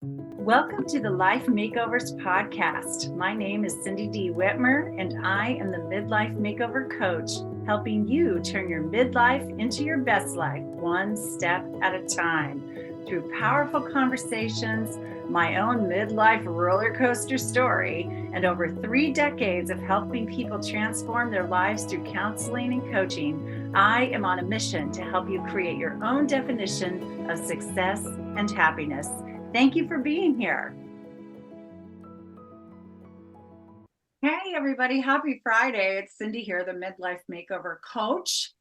Welcome to the Life Makeovers podcast. My name is Cindy D. Whitmer, and I am the Midlife Makeover Coach, helping you turn your midlife into your best life, one step at a time. Through powerful conversations, my own midlife roller coaster story, and over 3 decades of helping people transform their lives through counseling and coaching, I am on a mission to help you create your own definition of success and happiness. Thank you for being here. Hey, everybody. Happy Friday. It's Cindy here, the Midlife Makeover Coach.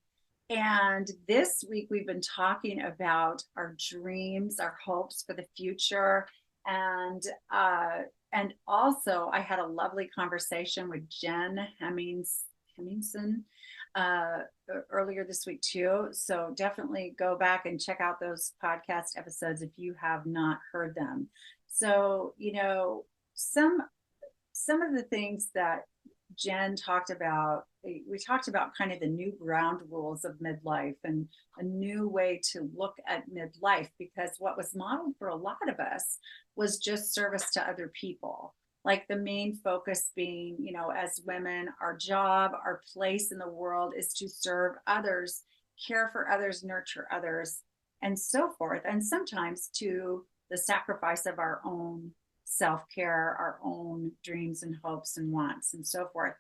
And this week we've been talking about our dreams, our hopes for the future. And also I had a lovely conversation with Jen Hemmingson earlier this week too. So definitely go back and check out those podcast episodes if you have not heard them. So, some of the things that Jen talked about, we talked about kind of the new ground rules of midlife and a new way to look at midlife, because what was modeled for a lot of us was just service to other people. Like the main focus being, as women, our job, our place in the world is to serve others, care for others, nurture others, and so forth. And sometimes to the sacrifice of our own self-care, our own dreams and hopes and wants, and so forth.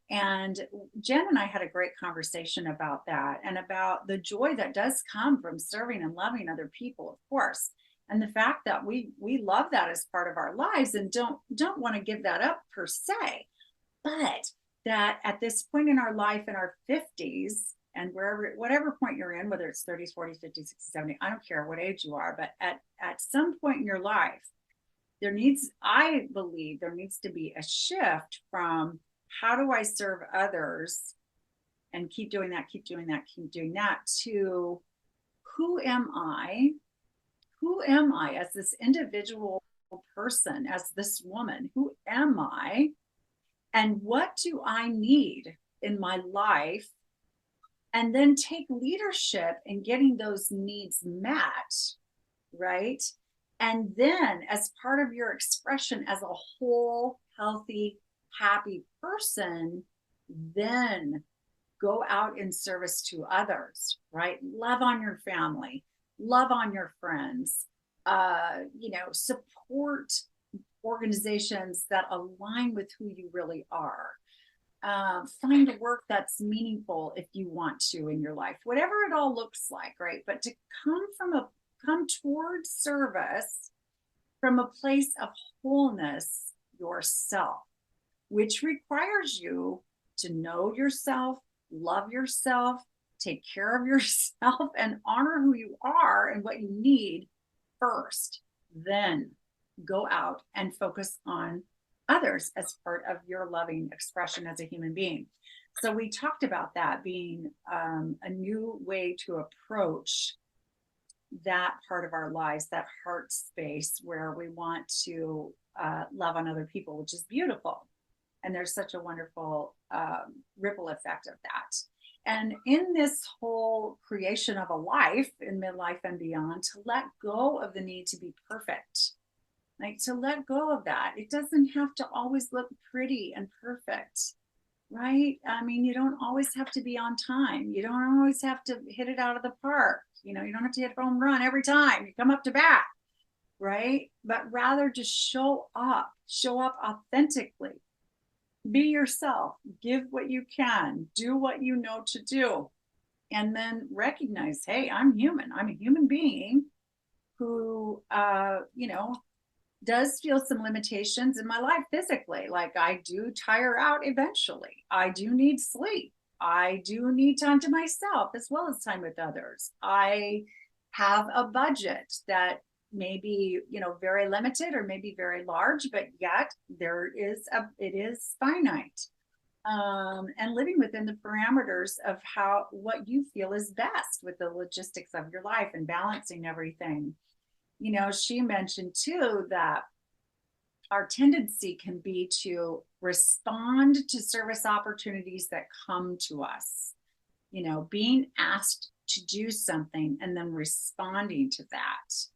And Jen and I had a great conversation about that and about the joy that does come from serving and loving other people, of course, and the fact that we love that as part of our lives and don't want to give that up per se, but that at this point in our life, in our 50s, and whatever point you're in, whether it's 30s, 40s, 50s, 60s, 70s, I don't care what age you are, but at some point in your life, I believe there needs to be a shift from how do I serve others and keep doing that, to who am I? Who am I as this individual person, as this woman? Who am I? And what do I need in my life? And then take leadership in getting those needs met, right? And then, as part of your expression as a whole, healthy, happy person, then go out in service to others, right? Love on your family, love on your friends, support organizations that align with who you really are. Find work that's meaningful if you want to in your life, whatever it all looks like, right? But to come towards service from a place of wholeness yourself, which requires you to know yourself, love yourself, take care of yourself, and honor who you are and what you need first. Then go out and focus on others as part of your loving expression as a human being. So we talked about that being a new way to approach that part of our lives, that heart space where we want to love on other people, which is beautiful. And there's such a wonderful ripple effect of that. And in this whole creation of a life in midlife and beyond, to let go of the need to be perfect, like to let go of that. It doesn't have to always look pretty and perfect, right? I mean, you don't always have to be on time. You don't always have to hit it out of the park. You don't have to hit a home run every time you come up to bat, right? But rather just show up authentically. Be yourself, give what you can, do what you know to do, and then recognize, hey, I'm human. I'm a human being who, does feel some limitations in my life physically. Like I do tire out eventually. I do need sleep. I do need time to myself as well as time with others. I have a budget that may be, very limited or maybe very large, but yet it is finite. And living within the parameters of what you feel is best with the logistics of your life and balancing everything. She mentioned too that our tendency can be to respond to service opportunities that come to us, being asked to do something and then responding to that.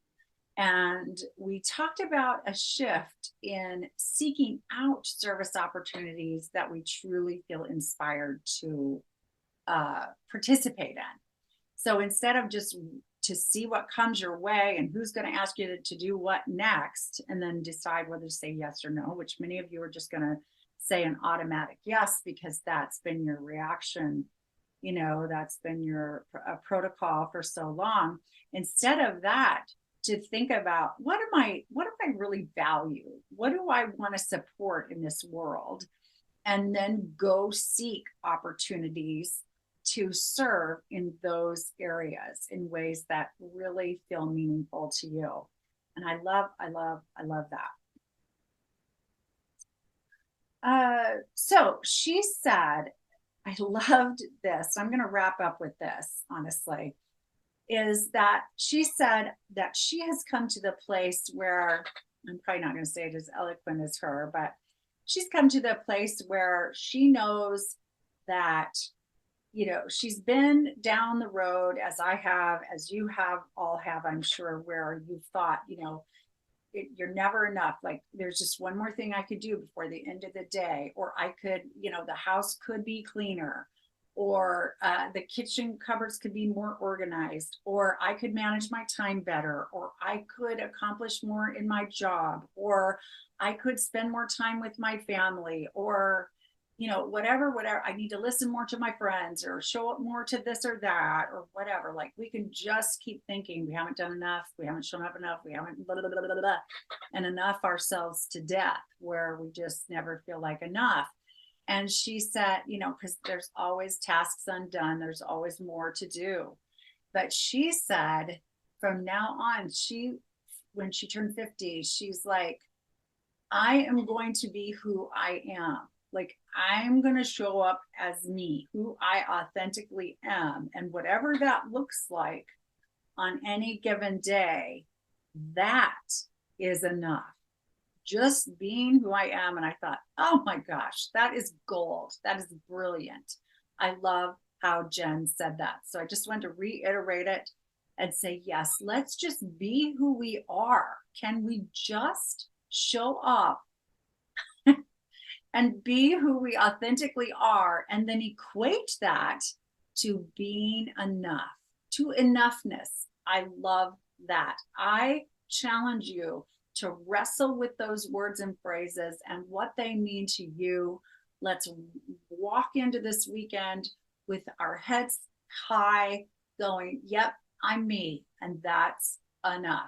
And we talked about a shift in seeking out service opportunities that we truly feel inspired to participate in. So instead of just to see what comes your way and who's going to ask you to do what next, and then decide whether to say yes or no, which many of you are just going to say an automatic yes because that's been your reaction, that's been your protocol for so long. Instead of that, to think about what do I really value? What do I want to support in this world? And then go seek opportunities to serve in those areas in ways that really feel meaningful to you. And I love that. So she said, I loved this. I'm going to wrap up with this, honestly, is that she said that she has come to the place where, I'm probably not going to say it as eloquent as her, but she's come to the place where she knows that, she's been down the road, as I have, as you have, all have, I'm sure, where you've thought, you're never enough. Like, there's just one more thing I could do before the end of the day, or I could, the house could be cleaner, or the kitchen cupboards could be more organized, or I could manage my time better, or I could accomplish more in my job, or I could spend more time with my family, or whatever, I need to listen more to my friends, or show up more to this or that, or whatever. Like, we can just keep thinking we haven't done enough, we haven't shown up enough, we haven't blah, blah, blah, blah, blah, and enough ourselves to death, where we just never feel like enough. And she said, because there's always tasks undone, there's always more to do. But she said from now on, when she turned 50, she's like, I am going to be who I am. Like, I'm going to show up as me, who I authentically am. And whatever that looks like on any given day, that is enough. Just being who I am. And I thought, oh my gosh, that is gold. That is brilliant. I love how Jen said that. So I just want to reiterate it and say, yes, let's just be who we are. Can we just show up and be who we authentically are, and then equate that to being enough, to enoughness? I love that. I challenge you to wrestle with those words and phrases and what they mean to you. Let's walk into this weekend with our heads high, going, yep, I'm me, and that's enough.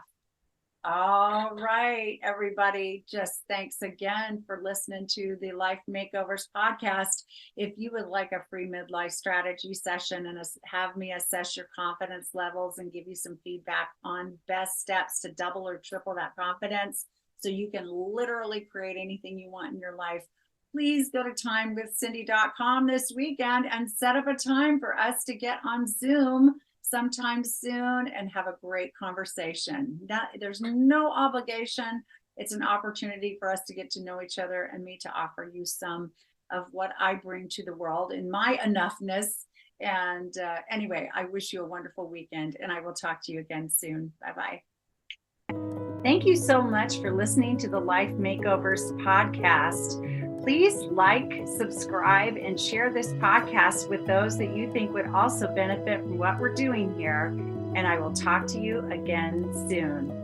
All right, everybody, just thanks again for listening to the Life Makeovers podcast. If you would like a free midlife strategy session and have me assess your confidence levels and give you some feedback on best steps to double or triple that confidence so you can literally create anything you want in your life, please go to timewithcindy.com this weekend and set up a time for us to get on Zoom sometime soon and have a great conversation. There's no obligation. It's an opportunity for us to get to know each other and me to offer you some of what I bring to the world in my enoughness. And anyway, I wish you a wonderful weekend, and I will talk to you again soon. Bye-bye. Thank you so much for listening to the Life Makeovers podcast. Please like, subscribe, and share this podcast with those that you think would also benefit from what we're doing here. And I will talk to you again soon.